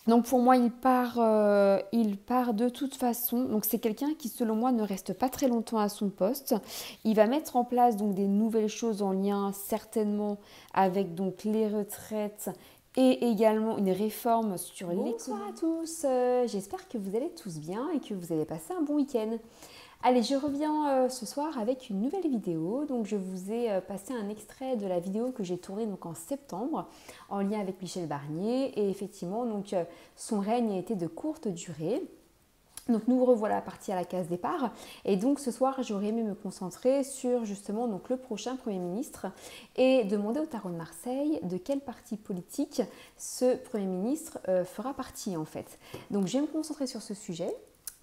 Donc pour moi, il part de toute façon. Donc c'est quelqu'un qui, selon moi, ne reste pas très longtemps à son poste. Il va mettre en place donc des nouvelles choses en lien certainement avec donc les retraites et également une réforme sur l'économie. Bonsoir à tous, j'espère que vous allez tous bien et que vous allez passer un bon week-end. Allez, je reviens ce soir avec une nouvelle vidéo. Donc je vous ai passé un extrait de la vidéo que j'ai tournée donc en septembre en lien avec Michel Barnier et effectivement donc son règne a été de courte durée. Donc nous revoilà partis à la case départ et donc ce soir j'aurais aimé me concentrer sur justement donc le prochain Premier ministre et demander au Tarot de Marseille de quel parti politique ce Premier ministre fera partie en fait. Donc je vais me concentrer sur ce sujet.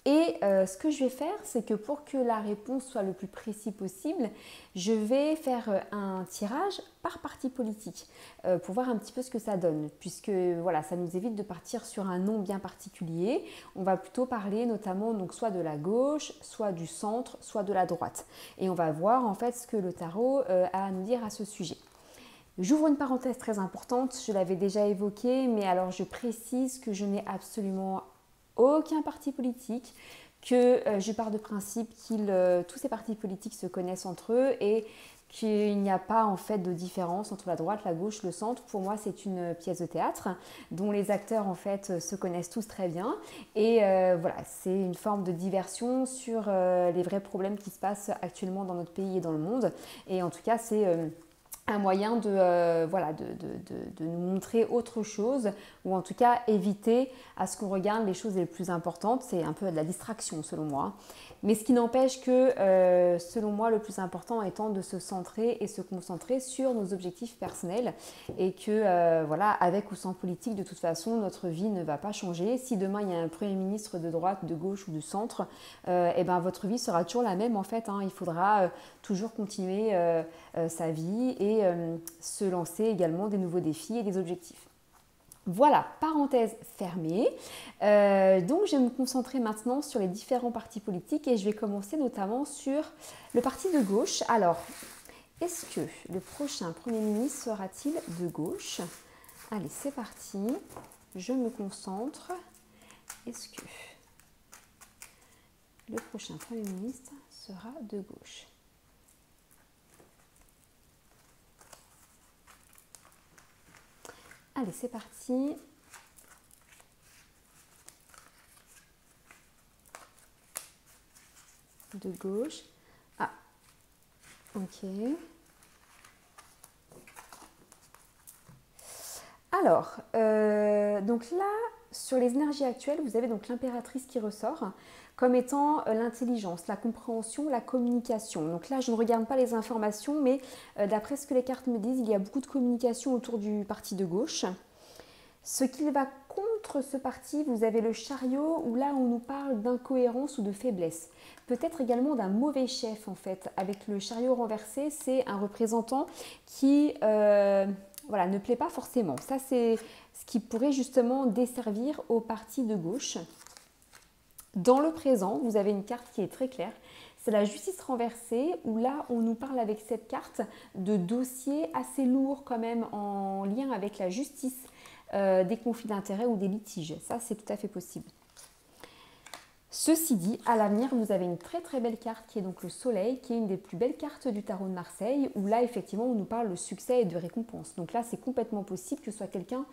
Et ce que je vais faire, c'est que pour que la réponse soit le plus précis possible, je vais faire un tirage par parti politique pour voir un petit peu ce que ça donne, puisque voilà, ça nous évite de partir sur un nom bien particulier. On va plutôt parler notamment donc soit de la gauche, soit du centre, soit de la droite. Et on va voir en fait ce que le tarot a à nous dire à ce sujet. J'ouvre une parenthèse très importante, je l'avais déjà évoquée, mais alors je précise que je n'ai absolument aucun parti politique, que je pars de principe que tous ces partis politiques se connaissent entre eux et qu'il n'y a pas en fait de différence entre la droite, la gauche, le centre. Pour moi, c'est une pièce de théâtre dont les acteurs en fait se connaissent tous très bien et voilà, c'est une forme de diversion sur les vrais problèmes qui se passent actuellement dans notre pays et dans le monde. Et en tout cas, c'est un moyen voilà, de nous montrer autre chose ou en tout cas éviter à ce qu'on regarde les choses les plus importantes. C'est un peu de la distraction selon moi. Mais ce qui n'empêche que selon moi le plus important étant de se centrer et se concentrer sur nos objectifs personnels et que voilà, avec ou sans politique de toute façon notre vie ne va pas changer. Si demain il y a un Premier ministre de droite, de gauche ou du centre, et ben votre vie sera toujours la même en fait. Il faudra toujours continuer sa vie et se lancer également des nouveaux défis et des objectifs. Voilà, parenthèse fermée. Donc je vais me concentrer maintenant sur les différents partis politiques et je vais commencer notamment sur le parti de gauche. Alors, est-ce que le prochain Premier ministre sera-t-il de gauche? Allez, c'est parti. Je me concentre. Est-ce que le prochain Premier ministre sera de gauche? Allez, c'est parti. De gauche. Ah, ok. Alors, donc là, sur les énergies actuelles, vous avez donc l'impératrice qui ressort comme étant l'intelligence, la compréhension, la communication. Donc là, je ne regarde pas les informations, mais d'après ce que les cartes me disent, il y a beaucoup de communication autour du parti de gauche. Ce qui va contre ce parti, vous avez le chariot où là on nous parle d'incohérence ou de faiblesse. Peut-être également d'un mauvais chef en fait. Avec le chariot renversé, c'est un représentant qui voilà, ne plaît pas forcément. Ça c'est ce qui pourrait justement desservir au parti de gauche. Dans le présent, vous avez une carte qui est très claire. C'est la justice renversée où là on nous parle avec cette carte de dossiers assez lourds quand même en lien avec la justice. Des conflits d'intérêts ou des litiges. Ça, c'est tout à fait possible. Ceci dit, à l'avenir, vous avez une très très belle carte qui est donc le soleil, qui est une des plus belles cartes du tarot de Marseille, où là, effectivement, on nous parle de succès et de récompense. Donc là, c'est complètement possible que ce soit quelqu'un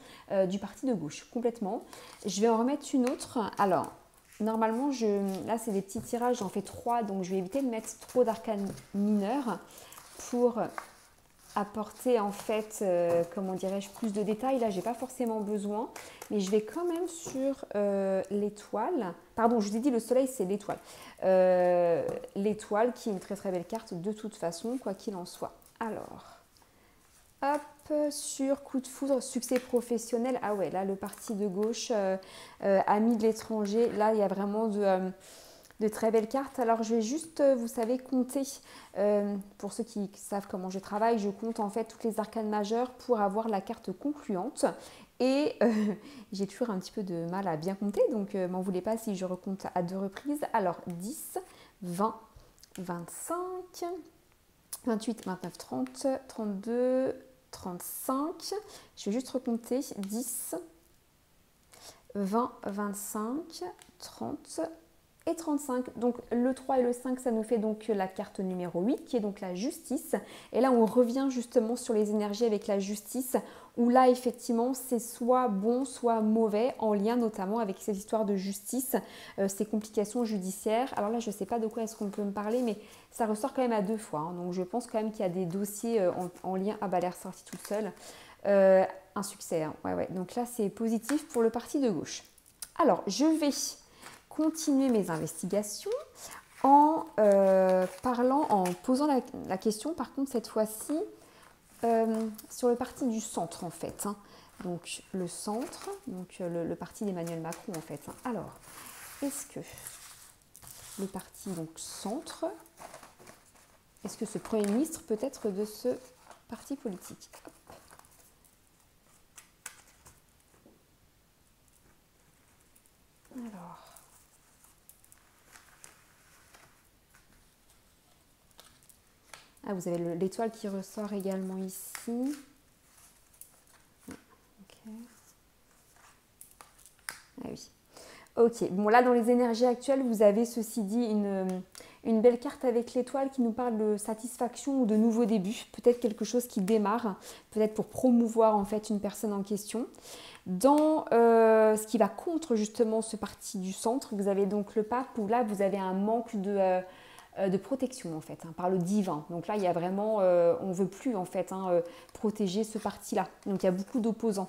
du parti de gauche, complètement. Je vais en remettre une autre. Alors, normalement, là, c'est des petits tirages, j'en fais 3, donc je vais éviter de mettre trop d'arcanes mineurs pour apporter en fait, comment dirais-je, plus de détails. Là, j'ai pas forcément besoin, mais je vais quand même sur l'étoile. Pardon, je vous ai dit le soleil, c'est l'étoile. L'étoile qui est une très très belle carte de toute façon, quoi qu'il en soit. Alors, hop, sur coup de foudre, succès professionnel. Ah ouais, là, le parti de gauche, ami de l'étranger, là, il y a vraiment de très belles cartes. Alors je vais juste, vous savez, compter. Pour ceux qui savent comment je travaille, je compte en fait toutes les arcanes majeures pour avoir la carte concluante. Et j'ai toujours un petit peu de mal à bien compter, donc m'en voulez pas si je recompte à 2 reprises. Alors 10, 20, 25, 28, 29, 30, 32, 35. Je vais juste recompter 10, 20, 25, 30 et 35. Donc le 3 et le 5, ça nous fait donc la carte numéro 8 qui est donc la justice. Et là, on revient justement sur les énergies avec la justice où là, effectivement, c'est soit bon, soit mauvais en lien notamment avec cette histoire de justice, ces complications judiciaires. Alors là, je ne sais pas de quoi est-ce qu'on peut me parler, mais ça ressort quand même à 2 fois. Hein. Donc je pense quand même qu'il y a des dossiers en lien... Ah bah, elle est ressortie toute seule. Un succès, hein. Ouais. Donc là, c'est positif pour le parti de gauche. Alors, je vais continuer mes investigations en posant la question, par contre, cette fois-ci, sur le parti du centre, en fait. Hein. Donc, le centre, donc le parti d'Emmanuel Macron, en fait. Hein. Alors, est-ce que le parti, donc, centre, est-ce que ce Premier ministre peut être de ce parti politique? Hop. Alors... Ah, vous avez l'étoile qui ressort également ici. Okay. Ah oui. Ok, bon là dans les énergies actuelles, vous avez ceci dit une belle carte avec l'étoile qui nous parle de satisfaction ou de nouveau début. Peut-être quelque chose qui démarre, peut-être pour promouvoir en fait une personne en question. Dans ce qui va contre justement ce parti du centre, vous avez donc le pape où là vous avez un manque de protection en fait, hein, par le divin. Donc là, il y a vraiment, on ne veut plus en fait protéger ce parti-là. Donc il y a beaucoup d'opposants.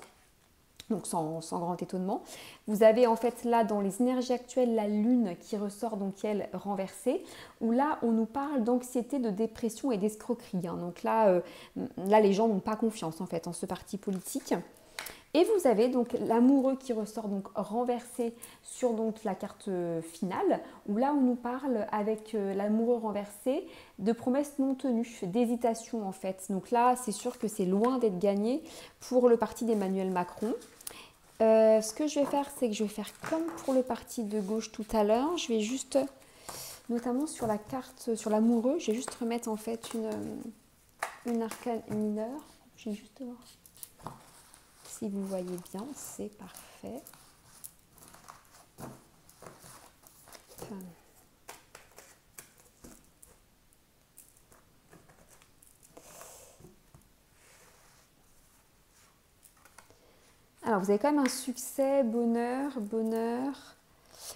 Donc sans grand étonnement. Vous avez en fait là dans les énergies actuelles la lune qui ressort donc elle renversée, où là on nous parle d'anxiété, de dépression et d'escroquerie. Hein. Donc là les gens n'ont pas confiance en fait en ce parti politique. Et vous avez donc l'amoureux qui ressort donc renversé sur donc la carte finale, où là on nous parle avec l'amoureux renversé de promesses non tenues, d'hésitation en fait. Donc là c'est sûr que c'est loin d'être gagné pour le parti d'Emmanuel Macron. Ce que je vais faire, c'est que je vais faire comme pour le parti de gauche tout à l'heure. Je vais juste, notamment sur la carte, sur l'amoureux, je vais juste remettre en fait une arcane mineure. Je vais juste voir. Si vous voyez bien, c'est parfait. Alors, vous avez quand même un succès, bonheur,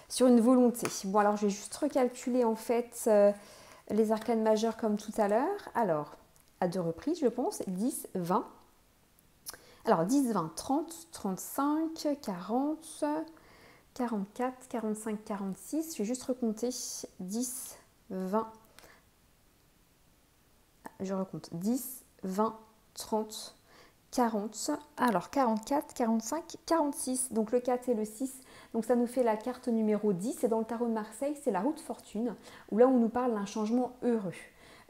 sur une volonté. Bon, alors je vais juste recalculer en fait les arcanes majeures comme tout à l'heure. Alors, à 2 reprises, je pense, 10, 20. Alors, 10, 20, 30, 35, 40, 44, 45, 46. Je vais juste recompter 10, 20. Je recompte 10, 20, 30, 40. Alors, 44, 45, 46. Donc, le 4 et le 6. Donc, ça nous fait la carte numéro 10. Et dans le tarot de Marseille, c'est la roue de fortune. Où là, on nous parle d'un changement heureux.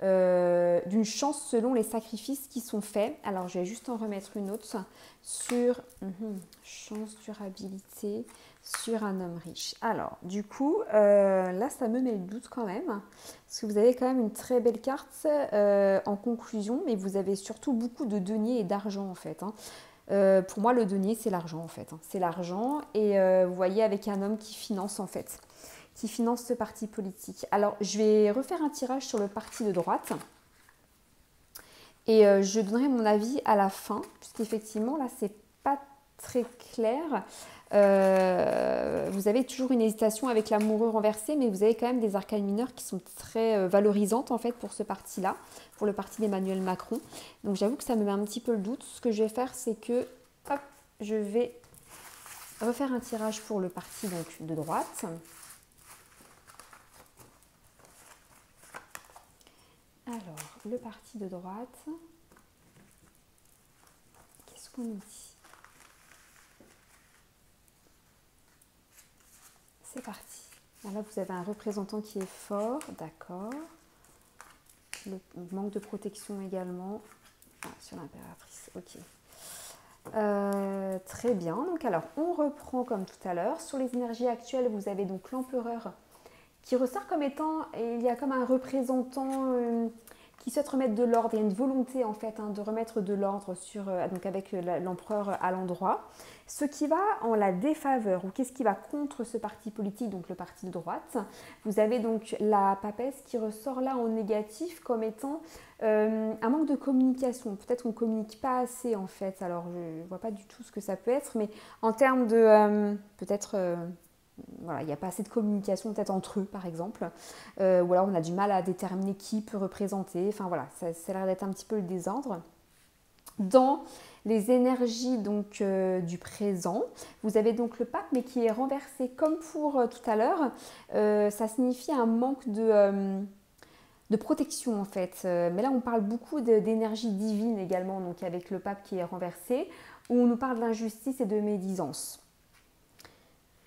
D'une chance selon les sacrifices qui sont faits. Alors, je vais juste en remettre une autre sur chance, durabilité, sur un homme riche. Alors, du coup, là, ça me met le doute quand même, parce que vous avez quand même une très belle carte en conclusion, mais vous avez surtout beaucoup de deniers et d'argent en fait. Hein. Pour moi, le denier, c'est l'argent en fait. Hein. C'est l'argent et vous voyez avec un homme qui finance en fait. Qui finance ce parti politique. Alors, je vais refaire un tirage sur le parti de droite. Et je donnerai mon avis à la fin, puisqu'effectivement, là, c'est pas très clair. Vous avez toujours une hésitation avec l'amoureux renversé, mais vous avez quand même des arcanes mineures qui sont très valorisantes, en fait, pour ce parti-là, pour le parti d'Emmanuel Macron. Donc, j'avoue que ça me met un petit peu le doute. Ce que je vais faire, c'est que, hop, je vais refaire un tirage pour le parti donc, de droite. Alors, le parti de droite, qu'est-ce qu'on nous dit? C'est parti. Alors là, vous avez un représentant qui est fort, d'accord. Le manque de protection également. Ah, sur l'impératrice, ok. Très bien. Donc alors, on reprend comme tout à l'heure. Sur les énergies actuelles, vous avez donc l'empereur qui ressort comme étant, il y a comme un représentant qui souhaite remettre de l'ordre. Il y a une volonté en fait de remettre de l'ordre donc avec l'empereur à l'endroit. Ce qui va en la défaveur, ou qu'est-ce qui va contre ce parti politique, donc le parti de droite. Vous avez donc la papesse qui ressort là en négatif comme étant un manque de communication. Peut-être qu'on ne communique pas assez en fait, alors je ne vois pas du tout ce que ça peut être, mais en termes de peut-être... voilà, il n'y a pas assez de communication peut-être entre eux par exemple, ou alors on a du mal à déterminer qui peut représenter, enfin voilà, ça a l'air d'être un petit peu le désordre. Dans les énergies donc du présent, vous avez donc le pape mais qui est renversé comme pour tout à l'heure. Ça signifie un manque de protection en fait, mais là on parle beaucoup d'énergie divine également, donc avec le pape qui est renversé, où on nous parle d'injustice et de médisance.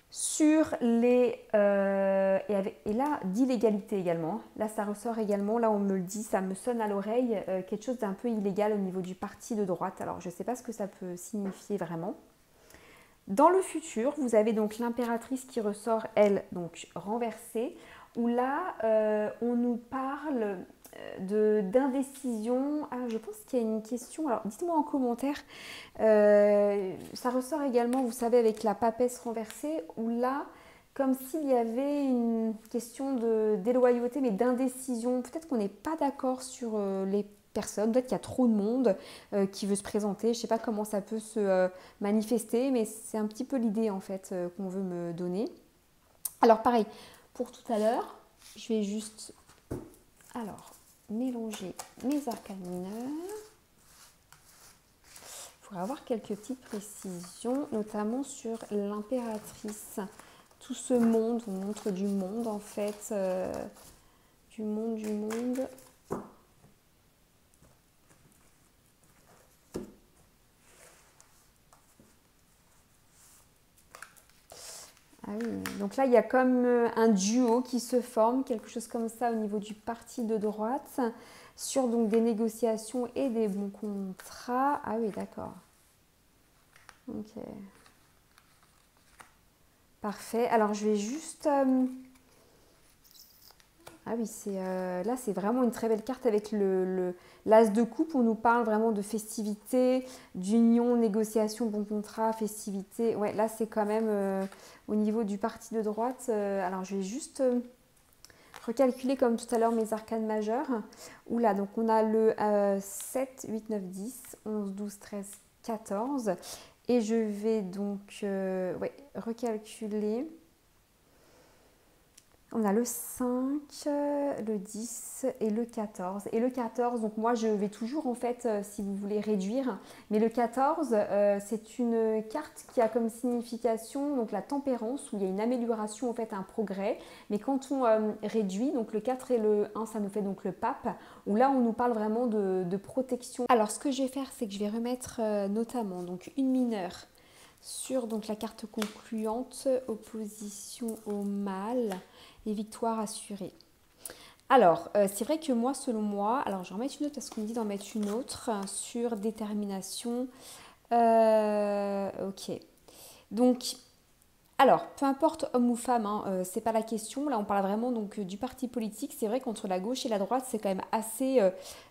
Sur les... et là, d'illégalité également. Là, ça ressort également. Là, on me le dit, ça me sonne à l'oreille. Quelque chose d'un peu illégal au niveau du parti de droite. Alors, je ne sais pas ce que ça peut signifier vraiment. Dans le futur, vous avez donc l'impératrice qui ressort, elle, donc renversée. Où là, on nous parle d'indécision. Ah, je pense qu'il y a une question. Alors, dites-moi en commentaire. Ça ressort également, vous savez, avec la papesse renversée, où là, comme s'il y avait une question de déloyauté, mais d'indécision. Peut-être qu'on n'est pas d'accord sur les personnes, peut-être qu'il y a trop de monde qui veut se présenter. Je ne sais pas comment ça peut se manifester, mais c'est un petit peu l'idée en fait qu'on veut me donner. Alors pareil, pour tout à l'heure, je vais juste mélanger mes arcanes mineurs pour avoir quelques petites précisions, notamment sur l'impératrice. Tout ce monde, on montre du monde en fait, du monde. Ah oui, donc là il y a comme un duo qui se forme, quelque chose comme ça au niveau du parti de droite, sur donc des négociations et des bons contrats. Ah oui, d'accord. Ok. Parfait. Alors je vais juste... Ah oui, là c'est vraiment une très belle carte avec l'as de coupe. On nous parle vraiment de festivité, d'union, négociation, bon contrat, festivité. Ouais, là c'est quand même au niveau du parti de droite. Alors je vais juste recalculer comme tout à l'heure mes arcanes majeures. Oula, donc on a le 7, 8, 9, 10, 11, 12, 13, 14. Et je vais donc recalculer. On a le 5, le 10 et le 14. Et le 14, donc moi je vais toujours en fait, si vous voulez réduire, mais le 14, c'est une carte qui a comme signification donc la tempérance, où il y a une amélioration en fait, un progrès. Mais quand on réduit, donc le 4 et le 1, ça nous fait donc le pape, où là on nous parle vraiment de protection. Alors ce que je vais faire, c'est que je vais remettre notamment donc une mineure sur donc la carte concluante, opposition au mal et victoire assurée. Alors, c'est vrai que moi, selon moi, alors je vais en mettre une autre parce qu'on me dit d'en mettre une autre sur détermination. Ok. Donc, alors, peu importe homme ou femme, hein, c'est pas la question. Là, on parle vraiment donc du parti politique. C'est vrai qu'entre la gauche et la droite, c'est quand même assez...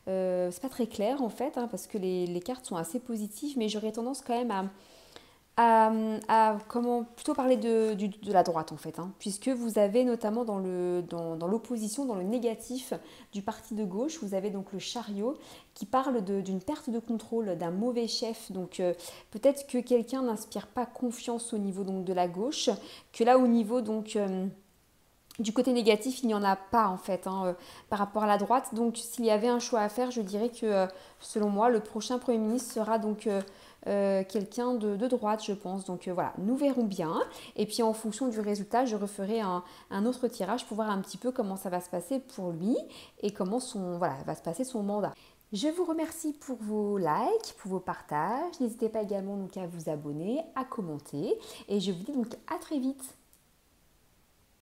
c'est pas très clair en fait, hein, parce que les cartes sont assez positives, mais j'aurais tendance quand même à comment plutôt parler de la droite en fait, hein, puisque vous avez notamment dans l'opposition, dans le négatif du parti de gauche, vous avez donc le chariot qui parle d'une perte de contrôle, d'un mauvais chef. Donc peut-être que quelqu'un n'inspire pas confiance au niveau donc de la gauche, que là au niveau donc du côté négatif, il n'y en a pas en fait par rapport à la droite. Donc s'il y avait un choix à faire, je dirais que selon moi, le prochain Premier ministre sera donc quelqu'un de droite, je pense. Donc voilà, nous verrons bien. Et puis en fonction du résultat, je referai un autre tirage pour voir un petit peu comment ça va se passer pour lui et comment va se passer son mandat. Je vous remercie pour vos likes, pour vos partages. N'hésitez pas également donc à vous abonner, à commenter. Et je vous dis donc à très vite.